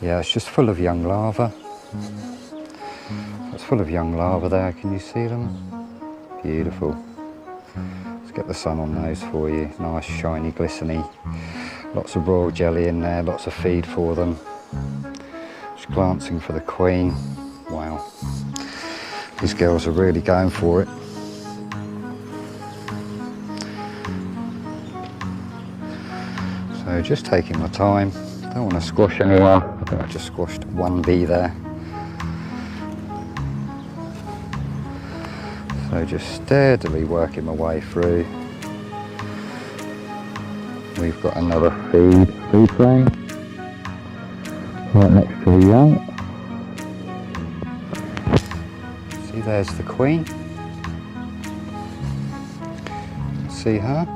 Yeah, it's just full of young larvae. It's full of young larvae there, can you see them? Beautiful. Let's get the sun on those for you. Nice, shiny, glistening. Lots of royal jelly in there, lots of feed for them. Just glancing for the queen. Wow. These girls are really going for it. So just taking my time. Don't want to squash anyone. I think I just squashed one bee there. So just steadily working my way through. We've got another feed frame right next to the young. See, there's the queen. See her?